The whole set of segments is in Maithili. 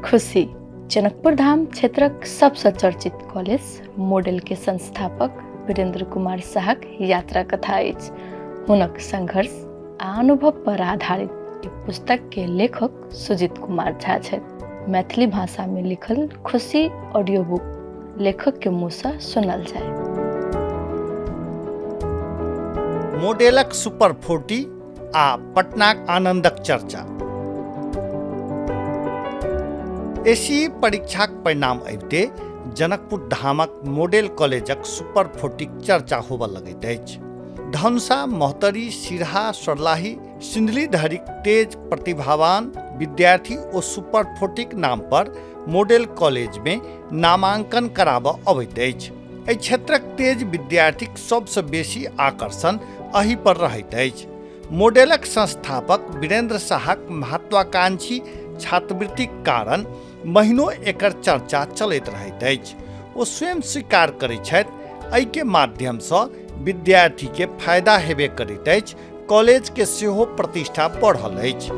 खुशी जनकपुर धाम क्षेत्रक सबसँ चर्चित कॉलेज मॉडल के संस्थापक वीरेंद्र कुमार शाहक यात्रा कथा अछि। हुनक संघर्ष आ अनुभव पर आधारित ई पुस्तक के लेखक सुजीत कुमार झा छथि। मैथिली भाषा में लिखल खुशी ऑडियो बुक लेखक के मुँह से सुनल जाय। मॉडलक सुपर 40 आ पटनाक आनंदक चर्चा। एसी परीक्षाक परिणाम अबिते जनकपुर धामक मॉडल कॉलेजक सुपर 40 चर्चा होबऽ लगैत अछि। धनुषा, मोहतरी, सिरहा, सरलाही, सिंधली धरिक तेज प्रतिभावान विद्यार्थी ओ सुपर 40 नाम पर मॉडल कॉलेज में नामांकन कराबऽ अबैत अछि। एहि क्षेत्रक तेज विद्यार्थीक सबसँ बेसी आकर्षण एहि पर रहैत अछि। मॉडलक संस्थापक वीरेंद्र शाहक महत्वाकांक्षी छात्रवृत्तिक कारण महीनों एकर चर्चा चलैत रहैत अछि। ओ स्वयं स्वीकार करैत छथि एहि के माध्यम सँ विद्यार्थी के फायदा हेबे करैत अछि, कॉलेज के सेहो प्रतिष्ठा बढ़ल अछि।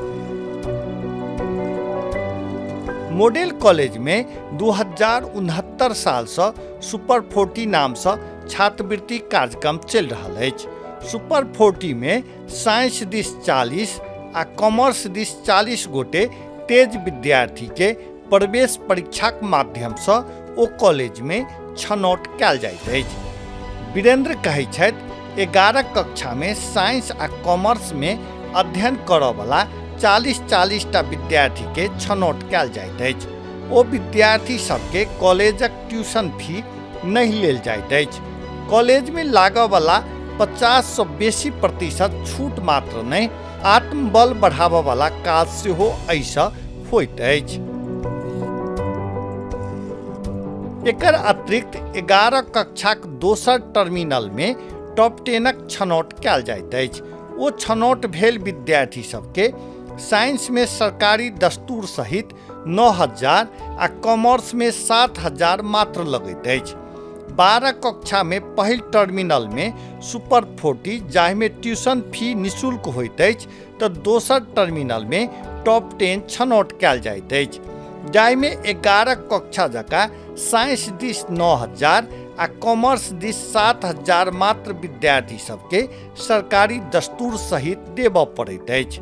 मॉडल कॉलेज में 2069 साल सँ सुपर 40 नाम सँ छात्रवृत्ति कार्यक्रम चलि रहल अछि। सुपर 40 में साइंस दिस 40 आ कॉमर्स दिस 40 गोटे तेज विद्यार्थी के प्रवेश परीक्षाक माध्यम सँ ओ कॉलेज में छनौट कयल जाइत अछि। वीरेंद्र कहैत छथि 11 कक्षा में साइंस आ कॉमर्स में अध्ययन करऽ वाला 40 टा विद्यार्थी के छनौट कयल जाइत अछि। ओ विद्यार्थी सबके कॉलेजक ट्यूशन फी नहि लेल जाइत अछि। कॉलेज में लागऽ वाला 50 सँ बेसी प्रतिशत छूट मात्र नहि, आत्मबल बढ़ाबऽ वाला काज सेहो एहिसँ होइत अछि। एकर अतिरिक्त 11 कक्षाक दोसर टर्मिनल में टॉप 10क छनौट कयल जाइत अछि। ओ छनौट भेल विद्यार्थी सबके साइंस में सरकारी दस्तूर सहित 9000 आ कॉमर्स में 7000 मात्र लगैत अछि। 12 कक्षा में पहिल टर्मिनल में सुपर 40 जाहि में ट्यूशन फी निःशुल्क होइत अछि, तऽ दोसर टर्मिनल में टॉप 10 छनौट कयल जाइत अछि, जाहि में 11 कक्षा जकाँ साइंस दिस 9000 आ कॉमर्स दिस 7000 मात्र विद्यार्थी सबके सरकारी दस्तूर सहित देबऽ पड़ैत अछि।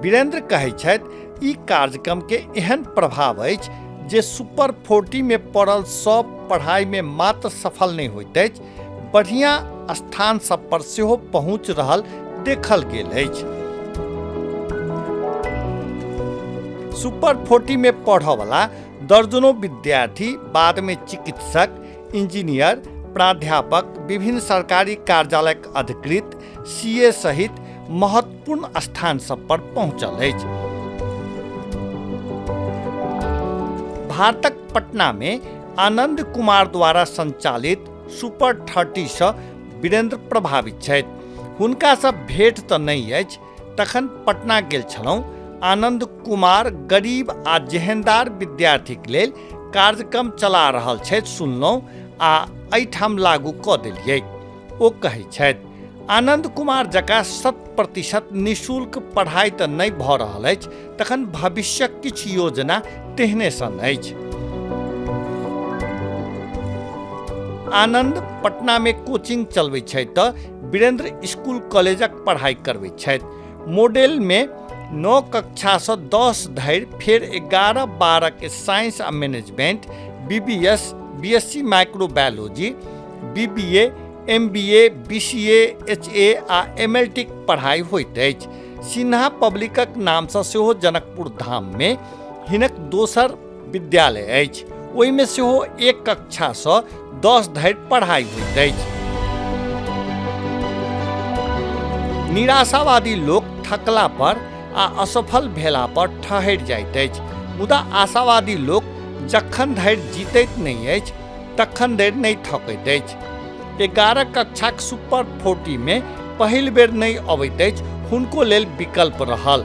वीरेंद्र कहैत छथि ई कार्यक्रम के एहन प्रभाव अछि जे सुपर 40 में पढ़ल सब पढ़ाई में मात्र सफल नहीं होइत अछि, बढ़िया स्थान सब पर सेहो पहुँच रहल देखल गेल अछि। सुपर 40 में पढ़ऽ वाला दर्जनों विद्यार्थी बाद में चिकित्सक, इंजीनियर, प्राध्यापक, विभिन्न सरकारी कार्यालयक अधिकृत, सीए सहित महत्वपूर्ण स्थान सब पर पहुँचल अछि। भारतक पटना में आनंद कुमार द्वारा संचालित सुपर 30 सँ वीरेंद्र प्रभावित छथि। हुनका सँ भेंट तऽ नहि अछि, तखन पटना गेल छलहुँ। आनंद कुमार गरीब आ जेहनदार विद्यार्थीक लेल कार्यक्रम चला रहल छथि सुनलहुँ आ एहिठाम लागू कऽ देलियै। ओ कहैत छथि आनंद कुमार जकाँ 100% निःशुल्क पढ़ाई तऽ नहि भऽ रहल अछि, तखन भविष्यक किछु योजना तेहने सन अछि। आनंद पटना में कोचिंग चलबैत छथि तऽ वीरेंद्र स्कूल कॉलेजक पढ़ाई करबैत छथि। मॉडल में 9 कक्षा सँ 10 धरि, फेर 11-12 के साइंस आ management, BBS, BSc microbiology, BBA, MBA, BCA, HA आ MLT के पढ़ाई होइत अछि। सिन्हा पब्लिकक नाम सँ सेहो जनकपुर धाम में हिनक दोसर विद्यालय अछि। ओहि में सेहो 1 कक्षा सँ 10 धरि पढ़ाई होइत अछि। निराशावादी लोक थकला पर आ असफल भेला पर ठहरि जाइत अछि, मुदा आशावादी लोक जखन धरि जीतैत नहीं अछि तखन धरि नहीं थकैत अछि। 11 कक्षाक सुपर 40 में पहिल बेर नहीं अबैत अछि, हुनको लेल विकल्प रहल।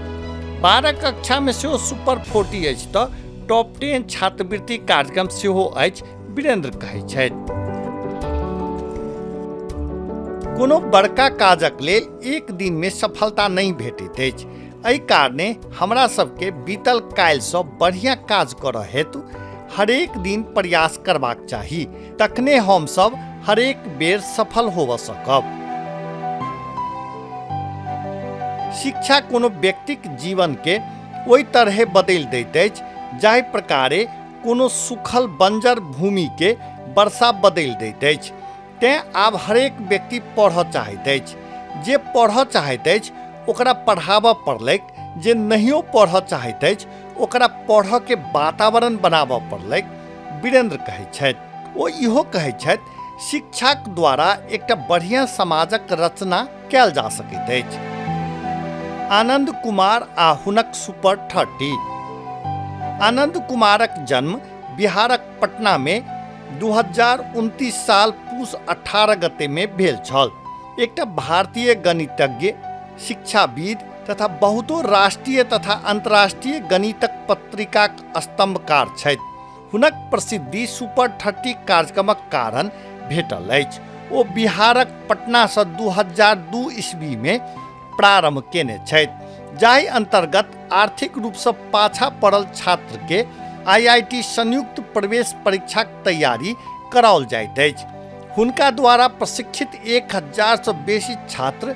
12 कक्षा में सेहो सुपर 40 अछि तऽ टॉप 10 छात्रवृत्ति कार्यक्रम सेहो अछि, वीरेंद्र कहैत छथि। कोनो बड़का काजक लेल एक दिन में सफलता नहीं भेटैत अछि। एहि कारणे हमरा सबके बीतल काल्हिसँ बढ़िया काज करऽ हेतु हरेक दिन प्रयास करबाक चाही, तखने हमसब हरेक बेर सफल होबऽ सकब। शिक्षा कोनो व्यक्तिक जीवन के ओहि तरहे बदलि दैत अछि जाहि प्रकारे कोनो सुखल बंजर भूमि के वर्षा बदलि दैत अछि। तेँ आब हरेक व्यक्ति पढ़ऽ चाहैत अछि। जे पढ़ऽ चाहैत अछि ओकरा पढ़ाबऽ पड़लैक, जे नहियो पढ़ऽ चाहैत अछि ओकरा पढ़ऽ के वातावरण बनाबऽ पड़लैक, वीरेंद्र कहैत छथि। ओ इहो कहैत छथि शिक्षाक द्वारा एकटा बढ़िया समाजक रचना कयल जा सकैत अछि। आनंद कुमार आ हुनक सुपर 30। आनंद कुमारक जन्म बिहारक पटना में 2029 साल पूस 18 गते में भेल छल। एकटा भारतीय गणितज्ञ, शिक्षाविद तथा बहुतो राष्ट्रीय तथा अंतर्राष्ट्रीय गणितक पत्रिकाक स्तंभकार छथि। हुनक प्रसिद्धि सुपर 30 कार्यक्रमक कारण भेटल अछि। ओ बिहारक पटना सँ 2002 ईस्वी में प्रारंभ केने छथि, जाहि अंतर्गत आर्थिक रूप से पाछा पड़ल छात्र के IIT संयुक्त प्रवेश परीक्षाक तैयारी कराओल जाइत अछि। हुनका द्वारा प्रशिक्षित 1000 सँ बेसी छात्र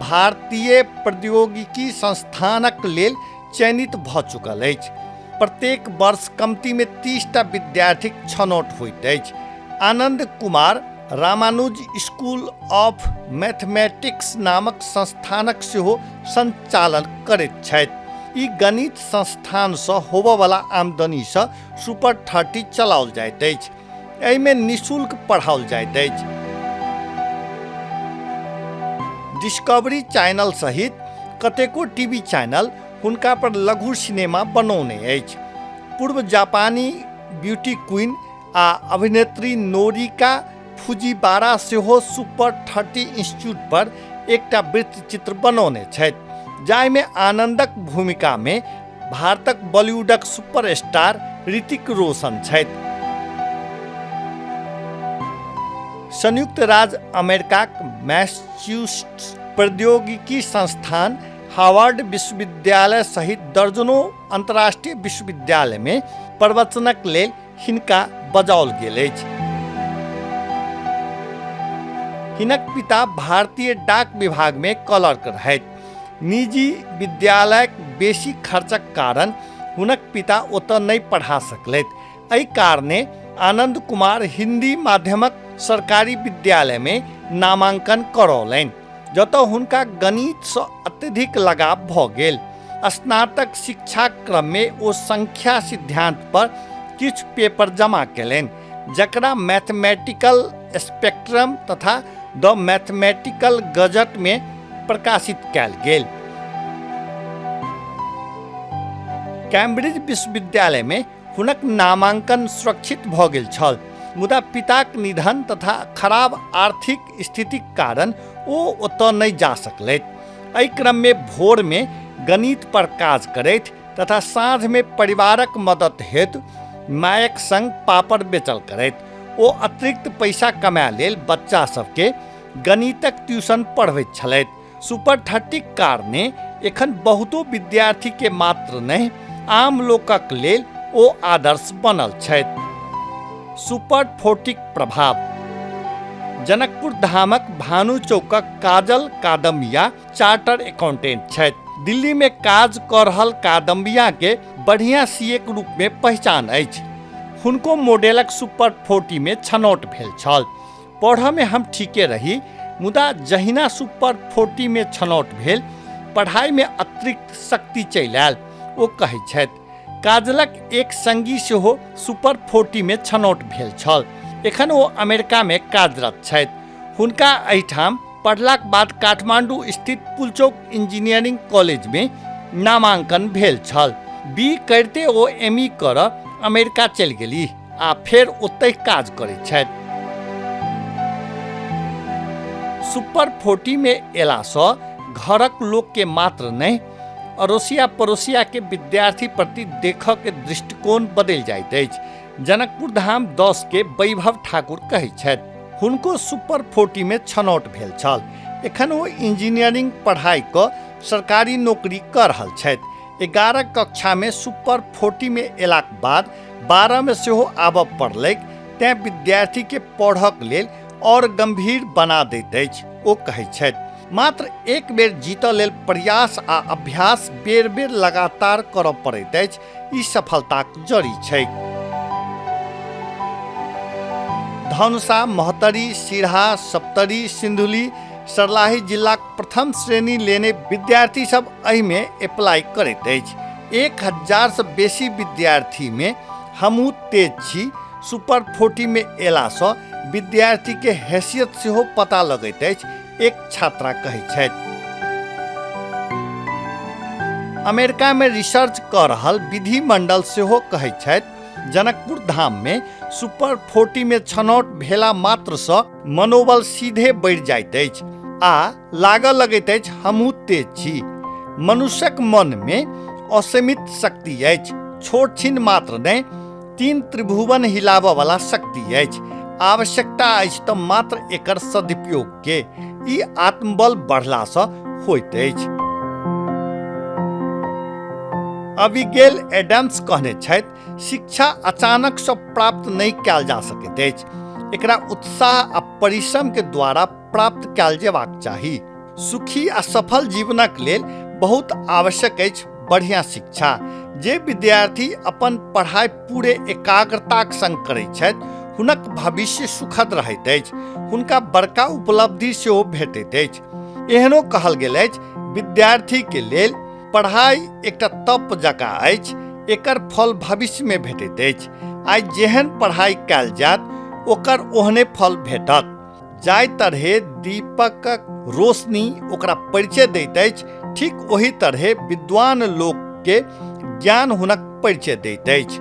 भारतीय प्रौद्योगिकी संस्थानक लेल चयनित भऽ चुकल अछि। प्रत्येक वर्ष कमती में 30टा विद्यार्थीक छनौट होइत अछि। Anand Kumar Ramanuj school of mathematics नामक संस्थानक सेहो संचालन करैत छथि। ई गणित संस्थान सँ होबयवला आमदनी सँ सुपर 30 चलाओल जाइत अछि। एहिमे निःशुल्क पढ़ाओल जाइत अछि। डिस्कवरी चैनल सहित कतेको टीवी चैनल हुनका पर लघु सिनेमा बनौने अछि। पूर्व जापानी ब्यूटी क्वीन आ अभिनेत्री नोरिका फुजीवारा सेहो सुपर 30 इंस्टीट्यूट पर एकटा वृत्तचित्र बनौने छथि, जाहिमे आनंदक भूमिका में भारतक बॉलीवुडक सुपरस्टार ऋतिक रोशन छथि। संयुक्त राज्य अमेरिकाक मैसाचुसेट्स प्रौद्योगिकी संस्थान, हार्वर्ड विश्वविद्यालय सहित दर्जनों अंतर्राष्ट्रीय विश्वविद्यालय में प्रवचनक लेल हिनका बजाओल गेल अछि। हिनक पिता भारतीय डाक विभाग में क्लर्क रहथि। निजी विद्यालयक बेसी खर्चक कारण हुनक पिता ओतऽ नहि पढ़ा सकलथि। एहि कारणे आनंद कुमार हिंदी माध्यमक सरकारी विद्यालय में नामांकन करौलनि, जतऽ हुनका गणित सँ अत्यधिक लगाव भऽ गेल। स्नातक शिक्षा क्रम में ओ संख्या सिद्धांत पर किछु पेपर जमा केलनि, जकरा मैथमेटिकल स्पेक्ट्रम तथा द मैथमेटिकल गजट में प्रकाशित कयल गेल। कैम्ब्रिज विश्वविद्यालय में हुनक नामांकन सुरक्षित भऽ गेल छल, मुदा पिताक निधन तथा खराब आर्थिक स्थितिक कारण ओ ओतऽ नहि जा सकलथि। एहि क्रम में भोर में गणित पर काज करैत तथा साँझ में परिवारक मदद हेतु मायक संग पापड़ बेचल करैत ओ अतिरिक्त पैसा कमाए लेल बच्चा सबके गणितक ट्यूशन पढ़बैत छलथि। सुपर 30 कारणे एखन बहुतो विद्यार्थी के मात्र नहीं, आम लोकक लेल ओ आदर्श बनल छथि। सुपर 40 प्रभाव। जनकपुर धामक भानु चौकक काजल कादम्बिया चार्टर अकाउंटेंट छथि। दिल्ली में काज कऽ रहल कादम्बिया के बढ़िया सीए के रूप में पहचान अछि। हुनको मॉडलक सुपर 40 में छनौट भेल छल। पढ़ऽ में हम ठीके रही, मुदा जहिना सुपर 40 में छनौट भेल, पढ़ाई में अतिरिक्त शक्ति चलि आयल। ओ कहै छथि, काजलक एक संगी सेहो सुपर 40 में छनौट भेल छल। एखन ओ अमेरिका में कार्यरत छथि। हुनका एहिठाम पढ़लाक बाद काठमांडू स्थित पुलचौक इंजीनियरिंग कॉलेज में नामांकन भेल छल। बी करिते ओ ME करऽ अमेरिका चलि गेली आ फेर ओतहि काज करैत छथि। सुपर 40 में अयलासँ घरक लोक के मात्र नहीं, अड़ोसिया पड़ोसिया के विद्यार्थी प्रति देखऽ के दृष्टिकोण बदलि जाइत अछि। जनकपुर धाम 10 के वैभव ठाकुर कहै छथि, हुनको सुपर 40 में छनौट भेल छल। एखन ओ इंजीनियरिंग पढ़ाई कऽ सरकारी नौकरी कर रहल छथि। 11 कक्षा में सुपर 40 में एलाक बाद 12 में सेहो आबऽ पड़लैक, तेँ विद्यार्थी के पढ़क लेल और गंभीर बना दैत अछि। ओ कहैत छथि, मात्र एक बेर जीतऽ लेल प्रयास आ अभ्यास बेर बेर लगातार करऽ पड़ैत अछि, ई सफलताक जड़ी छैक। धनुषा, महतरी, सिरहा, सप्तरी, सिन्धुली, सर्लाही जिलाक प्रथम श्रेणी लेने विद्यार्थी सब एहिमे अप्लाई करैत अछि। 1000 से बेसी विद्यार्थी में हमहूँ तेज छी। सुपर 40 में एलासँ विद्यार्थी के हैसियत सेहो पता लगैत अछि, एक छात्रा कहैत छथि। अमेरिका में रिसर्च कऽ रहल विधि मंडल सेहो कहैत छथि, जनकपुर धाम में सुपर 40 में छनौट भेला मात्रसँ मनोबल सीधे बढ़ि जाइत अछि आ लागऽ लगैत अछि हमहूँ तेज छी। मनुष्यक मन में असीमित शक्ति अछि, छोट छीन मात्र नहि, 3 त्रिभुवन हिलाबऽ वाला शक्ति अछि। आवश्यकता अछि तऽ मात्र एकर सदुपयोग के, ई आत्मबल बढ़लासँ होइत अछि। अबिगेल एडम्स कहने छथि, शिक्षा अचानक सँ प्राप्त नहि कयल जा सकैत अछि, एकरा उत्साह आ परिश्रम के द्वारा प्राप्त कयल जेबाक चाही। सुखी आ सफल जीवनक लेल बहुत आवश्यक अछि बढ़िया शिक्षा। जे विद्यार्थी अपन पढ़ाई पूरे एकाग्रताक संग करैत छथि, हुनक भविष्य सुखद रहैत अछि, हुनका बड़का उपलब्धि सेहो भेटैत अछि। एहनो कहल गेल अछि, विद्यार्थी के लेल पढ़ाई एकटा तप जकाँ अछि, एकर फल भविष्य में भेटैत अछि। आइ जेहन पढ़ाई कयल जायत ओकर ओहने फल भेटत। जाहि तरहे दीपकक रोशनी ओकरा परिचय दैत अछि, ठीक ओही तरहे विद्वान लोक के ज्ञान हुनक परिचय दैत अछि।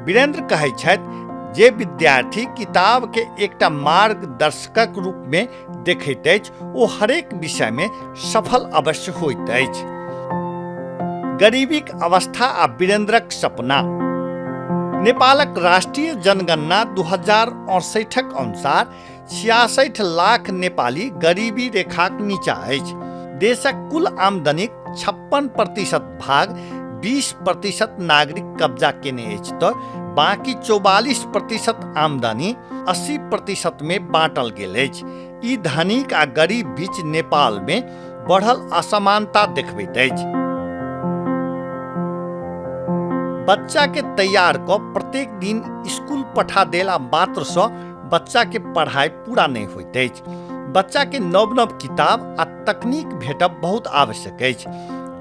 वीरेंद्र कहैत छथि, जे विद्यार्थी किताब के एकटा मार्गदर्शकक रूप में देखैत अछि, ओ हरेक विषय में सफल अवश्य होइत अछि। गरीबीक अवस्था आ वीरेंद्रक सपना। नेपालक राष्ट्रीय जनगणना 2068 अनुसार 66 लाख नेपाली गरीबी रेखाक नीचा अछि। देशक कुल आमदनीक 56% भाग 20% नागरिक कब्जा केने अछि तऽ बाकी 44% आमदनी 80% में बाँटल गेल अछि। ई धनिक आ गरीब बीच नेपाल में बढ़ल असमानता देखबैत अछि। बच्चा के तैयार कऽ प्रत्येक दिन स्कूल पठा देला मात्रसँ बच्चा के पढ़ाई पूरा नहीं होइत अछि। बच्चा के नव नव किताब आ तकनीक भेटब बहुत आवश्यक अछि।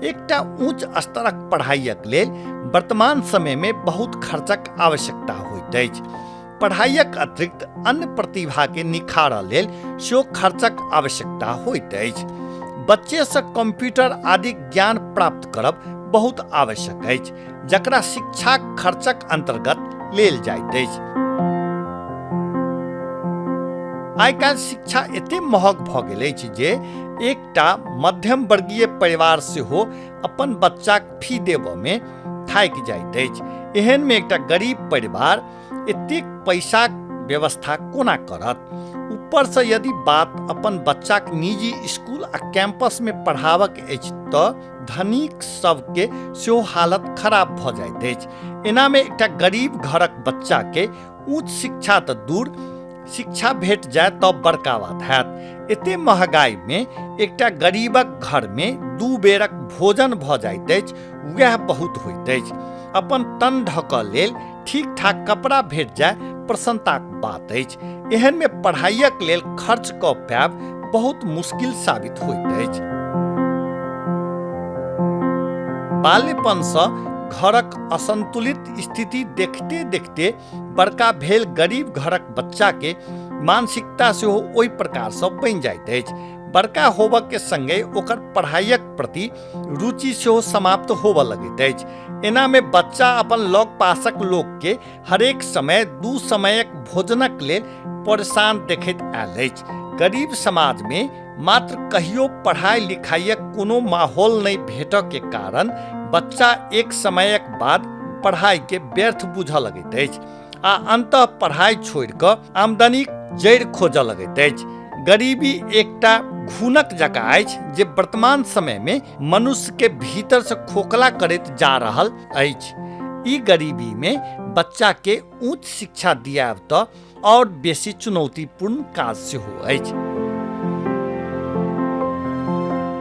एकटा उच्च स्तरक पढ़ाइक लेल वर्तमान समय में बहुत खर्चक आवश्यकता होइत अछि। पढ़ाइक अतिरिक्त अन्य प्रतिभा के निखारऽ लेल सेहो खर्चक आवश्यकता होइत अछि। बच्चे से कंप्यूटर आदि ज्ञान प्राप्त करब बहुत आवश्यक अछि, जकरा शिक्षा खर्चक अंतर्गत लेल जाइत अछि। आइ काल्हि शिक्षा एते महग भऽ गेल अछि जे एकटा मध्यम वर्गीय परिवार सेहो अपन बच्चाक फी देबऽ में थाकि जाइत अछि। एहन में एकटा गरीब परिवार एतेक पैसाक व्यवस्था कोना करत? ऊपर से यदि बात अपन बच्चाक निजी स्कूल आ कैंपस में पढ़ाबक अछि तऽ धनिक सबके सेहो हालत खराब भऽ जाइत अछि। एना में एकटा गरीब घरक बच्चा के उच्च शिक्षा तऽ दूर, शिक्षा भेट जाय तऽ बड़का बात हैत। एते महगाई में एकटा गरीबक घर में 2 बेरक भोजन भऽ जाइत अछि, वएह बहुत होइत अछि। अपन तन ढकऽ लेल ठीक ठाक कपड़ा भेट जाय प्रसन्नताक बात अछि। एहन में पढ़ाइक लेल खर्च कऽ पायब बहुत मुश्किल साबित होइत अछि। बाल्यपनसँ घरक असंतुलित स्थिति देखते देखते बड़का भेल गरीब घरक बच्चा के मानसिकता सेहो ओहि प्रकार सँ बनि जाइत अछि। बड़का होबऽ के संगे ओकर पढ़ाइक प्रति रुचि सेहो समाप्त होबऽ लगैत अछि। एना में बच्चा अपन लग पासक लोक के हरेक समय 2 समयक भोजनक लेल परेशान देखैत आयल अछि। गरीब समाज में मात्र कहियो पढ़ाई लिखाइक कोनो माहौल नहीं भेटऽ के कारण बच्चा एक समयक बाद पढ़ाई के व्यर्थ बुझऽ लगैत अछि आ अंततः पढ़ाई छोड़ि कऽ आमदनीक जड़ि खोजऽ लगैत अछि। गरीबी एकटा घुनक जकाँ अछि जे वर्तमान समय में मनुष्य के भीतर से खोखला करैत जा रहल अछि। ई गरीबी में बच्चा के उच्च शिक्षा दियाब तऽ और बेसी चुनौतीपूर्ण काज सेहो अछि।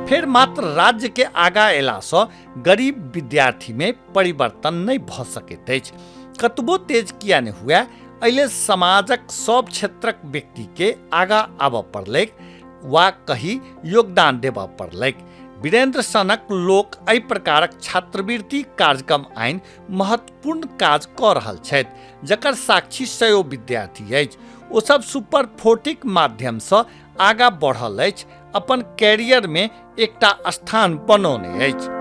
फिर मात्र राज्य के आगा अयलासँ गरीब विद्यार्थी में परिवर्तन नहीं भऽ सकैत अछि। कतबो तेज किया नहीं हुए, अइले समाजक सब क्षेत्रक व्यक्ति के आगा आबऽ पड़लैक वा कही योगदान देबऽ पड़लैक। वीरेंद्र सनक लोक एहि प्रकारक छात्रवृत्ति कार्यक्रम आनि महत्वपूर्ण काज कऽ रहल छथि, जकर साक्षी सयो विद्यार्थी अछि। ओ सब सुपर 40 माध्यम सँ आगा बढ़ल अछि, अपन कैरियर में एकटा स्थान बनौने अछि।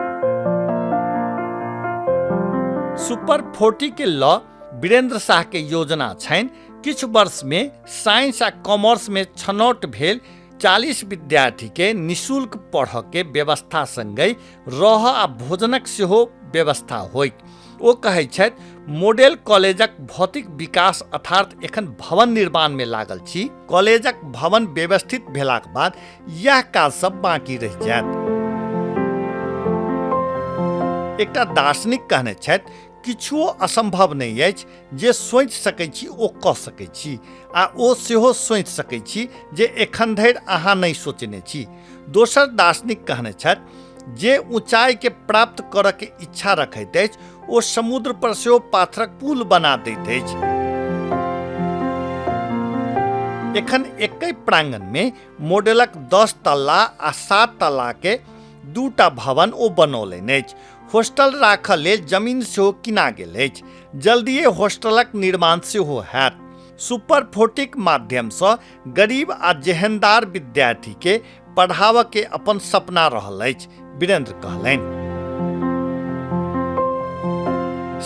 सुपर 40 के लऽ वीरेंद्र शाह के योजना छनि किछु वर्ष में साइंस आ कॉमर्स में छनौट भेल 40 विद्यार्थी के निःशुल्क पढ़ऽ के व्यवस्था संगहि रह आ भोजनक सेहो व्यवस्था होय। ओ कहै छथि, मॉडल कॉलेजक भौतिक विकास अर्थात एखन भवन निर्माण में लागल छी। कॉलेजक भवन व्यवस्थित भेलाक बाद यह काज सब बाकी रहि जायत। एकटा दार्शनिक कहने छथि, किछुओ असंभव नहीं अछि, जे सोचि सकै छी ओ कऽ सकै छी, आ ओ सेहो सोचि सकै छी जे एखन धरि अहाँ नहीं सोचने छी। दोसर दार्शनिक कहने छथि, जे ऊंचाई के प्राप्त करऽ के इच्छा रखैत अछि ओ समुद्र पर सेहो पाथरक पुल बना दैत अछि। एखन एकै प्रांगण में मॉडलक 10 तल्ला आ 7 तल्ला के 2टा भवन ओ बनौलनि अछि। हॉस्टल राखऽ लेल जमीन सेहो किना गेल अछि। जल्दिए हॉस्टलक निर्माण सेहो हैत। सुपर 40 माध्यम सँ गरीब आ जेहनदार विद्यार्थी के पढ़ावऽ के अपन सपना रहल अछि, वीरेंद्र कहलनि।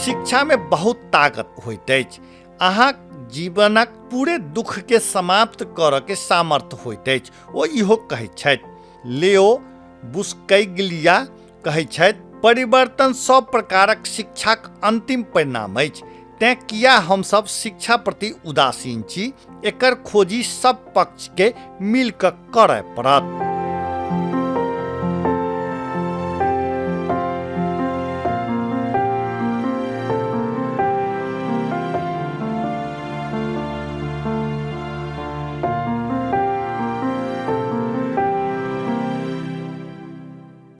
शिक्षा में बहुत ताकत होइत अछि। अहाँ जीवनक पूरे दुख के समाप्त करऽ के सामर्थ्य होइत अछि, ओ इहो कहैत छथि। लेओ बुस्कैग्लिया कहैत छथि, परिवर्तन सब प्रकारक शिक्षाक अंतिम परिणाम अछि। तें किया हमसब शिक्षा प्रति उदासीन छी, एकर खोजी सब पक्ष के मिल कऽ करय पड़त।